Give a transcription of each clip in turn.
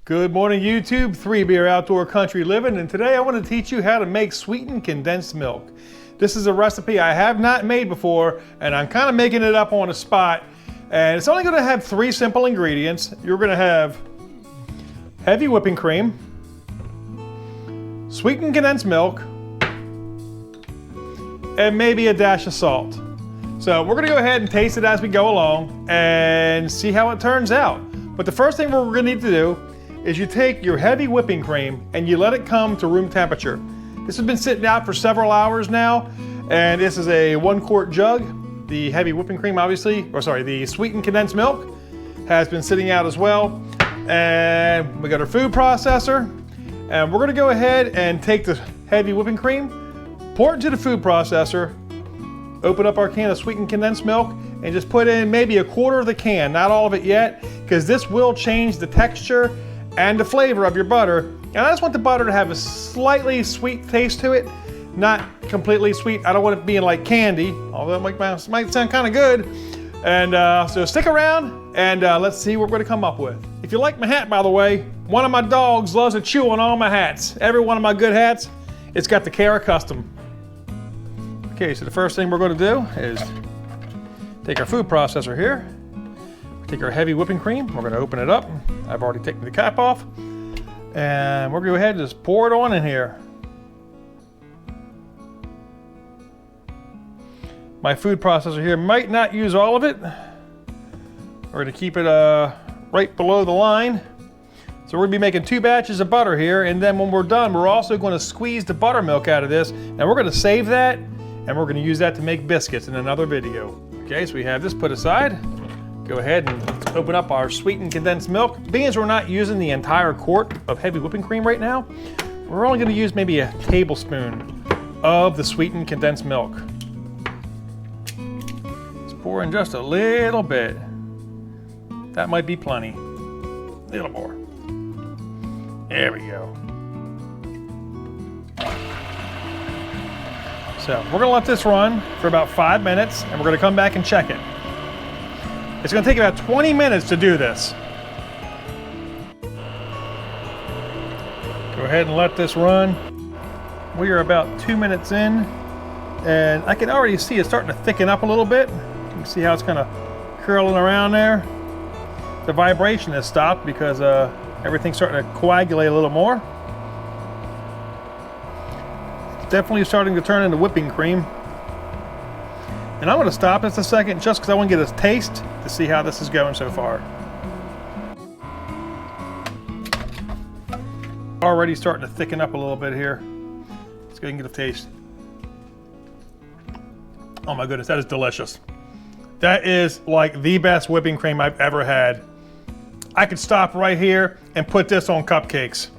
Good morning, YouTube. 3Beer Outdoor Country Living, and today I want to teach you how to make sweetened condensed milk. This is a recipe I have not made before, and I'm kind of making it up on the spot. And it's only going to have 3 simple ingredients. You're going to have heavy whipping cream, sweetened condensed milk, and maybe a dash of salt. So we're going to go ahead and taste it as we go along and see how it turns out. But the first thing we're going to need to do is you take your heavy whipping cream and you let it come to room temperature. This has been sitting out for several hours now, and this is a 1-quart jug. The heavy whipping cream, obviously, or sorry, the sweetened condensed milk has been sitting out as well. And we got our food processor, and we're gonna go ahead and take the heavy whipping cream, pour it into the food processor, open up our can of sweetened condensed milk, and just put in maybe 1/4 of the can, not all of it yet, because this will change the texture and the flavor of your butter. And I just want the butter to have a slightly sweet taste to it, not completely sweet. I don't want it being like candy, although it might sound kind of good. And so stick around and let's see what we're gonna come up with. If you like my hat, by the way, one of my dogs loves to chew on all my hats. Every one of my good hats, it's got the Kara Custom. Okay, so the first thing we're gonna do is take our food processor here, take our heavy whipping cream, we're gonna open it up. I've already taken the cap off. And we're gonna go ahead and just pour it on in here. My food processor here might not use all of it. We're gonna keep it right below the line. So we're gonna be making 2 batches of butter here, and then when we're done, we're also gonna squeeze the buttermilk out of this, and we're gonna save that, and we're gonna use that to make biscuits in another video. Okay, so we have this put aside. Go ahead and open up our sweetened condensed milk. Being as we're not using the entire quart of heavy whipping cream right now, we're only gonna use maybe a tablespoon of the sweetened condensed milk. Let's pour in just a little bit. That might be plenty. A little more. There we go. So we're gonna let this run for about 5 minutes, and we're gonna come back and check it. It's gonna take about 20 minutes to do this. Go ahead and let this run. We are about 2 minutes in, and I can already see it starting to thicken up a little bit. You can see how it's kind of curling around there. The vibration has stopped because everything's starting to coagulate a little more. It's definitely starting to turn into whipping cream. And I'm going to stop this a second just because I want to get a taste to see how this is going so far. Already starting to thicken up a little bit here. Let's go and get a taste. Oh my goodness, that is delicious. That is like the best whipping cream I've ever had. I could stop right here and put this on cupcakes.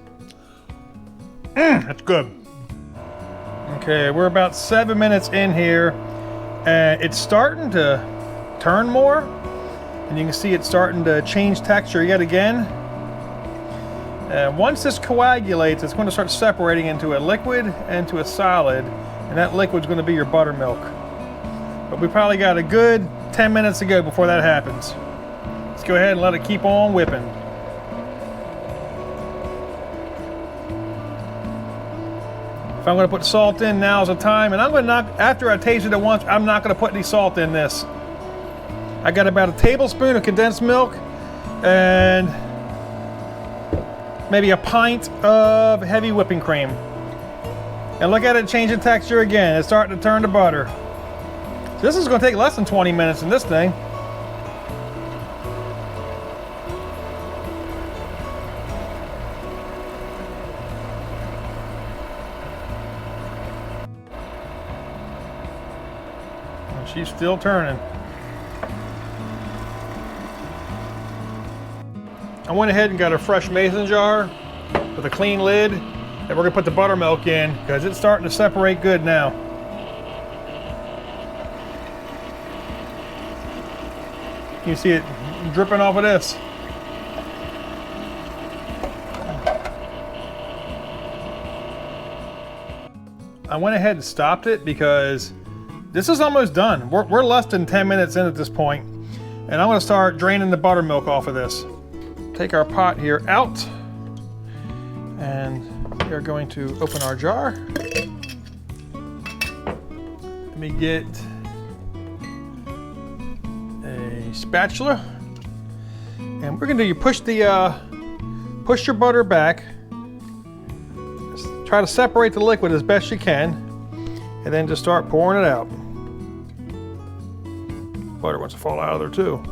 That's good. Okay, we're about 7 minutes in here. And it's starting to turn more, and you can see it's starting to change texture yet again. And once this coagulates, it's going to start separating into a liquid and to a solid, and that liquid's going to be your buttermilk. But we probably got a good 10 minutes to go before that happens. Let's go ahead and let it keep on whipping. If I'm going to put salt in, now's the time, and I'm going to after I tasted it once, I'm not going to put any salt in this. I got about a tablespoon of condensed milk and maybe a pint of heavy whipping cream. And look at it changing texture again. It's starting to turn to butter. So this is going to take less than 20 minutes in this thing. She's still turning. I went ahead and got a fresh mason jar with a clean lid, and we're gonna put the buttermilk in because it's starting to separate good now. You see it dripping off of this. I went ahead and stopped it because this is almost done. We're less than 10 minutes in at this point, and I'm gonna start draining the buttermilk off of this. Take our pot here out, And we are going to open our jar. Let me get a spatula. And we're gonna do, you push your butter back. Just try to separate the liquid as best you can, and then just start pouring it out. Butter wants to fall out of there too.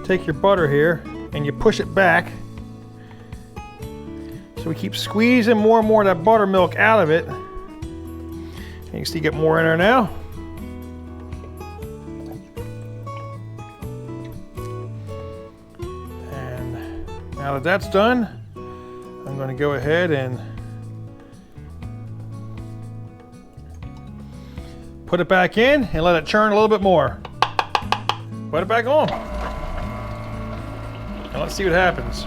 Take your butter here and you push it back. So we keep squeezing more and more of that buttermilk out of it. And you can see you get more in there now. And now that that's done, I'm going to go ahead and put it back in and let it churn a little bit more. Put it back on. And let's see what happens.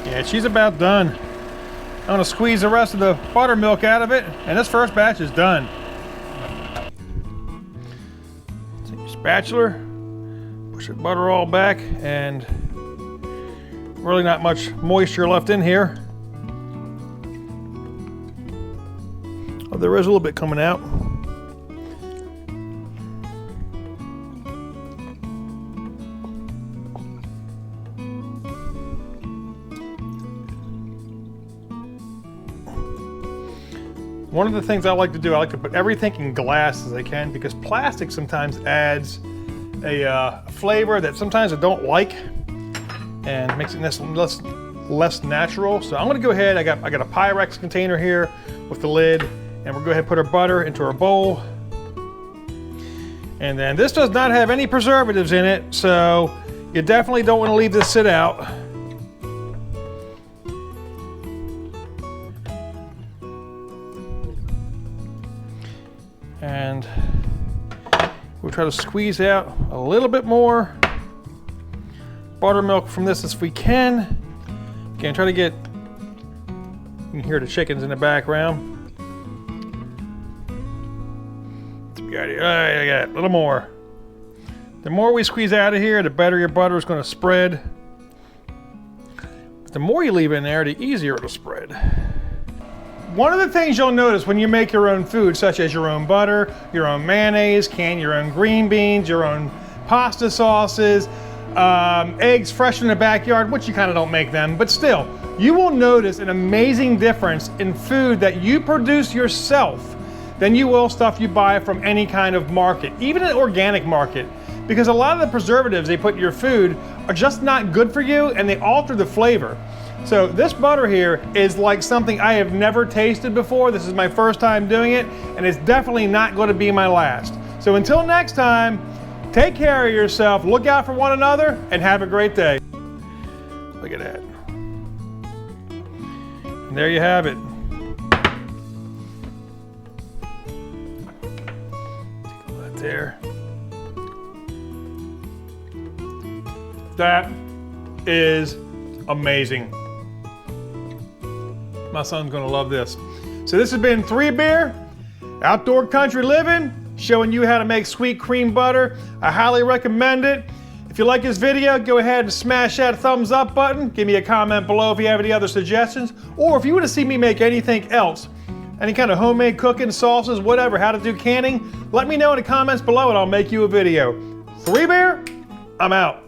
Yeah, she's about done. I'm gonna squeeze the rest of the buttermilk out of it, and this first batch is done. Take your spatula, push the butter all back, and really not much moisture left in here. Oh, there is a little bit coming out. One of the things I like to do, I like to put everything in glass as I can, because plastic sometimes adds a flavor that sometimes I don't like and makes it less natural. So I'm gonna go ahead, I got a Pyrex container here with the lid, and we'll go ahead and put our butter into our bowl. And then this does not have any preservatives in it, so you definitely don't want to leave this sit out. And we'll try to squeeze out a little bit more buttermilk from this as we can. Again, try to get, you can hear the chickens in the background. We got it. All right, I got a little more. The more we squeeze out of here, the better your butter is going to spread. But the more you leave in there, the easier it'll spread. One of the things you'll notice when you make your own food, such as your own butter, your own mayonnaise, can your own green beans, your own pasta sauces, eggs fresh in the backyard, which you kind of don't make them, but still, you will notice an amazing difference in food that you produce yourself than you will stuff you buy from any kind of market, even an organic market, because a lot of the preservatives they put in your food are just not good for you and they alter the flavor. So this butter here is like something I have never tasted before. This is my first time doing it, and it's definitely not going to be my last. So until next time, take care of yourself, look out for one another, and have a great day. Look at that. And there you have it. Take a look there. That is amazing. My son's gonna love this. So this has been 3 Beer, Outdoor Country Living, showing you how to make sweet cream butter. I highly recommend it. If you like this video, go ahead and smash that thumbs up button. Give me a comment below if you have any other suggestions, or if you want to see me make anything else, any kind of homemade cooking, sauces, whatever, how to do canning, let me know in the comments below and I'll make you a video. 3 Beer, I'm out.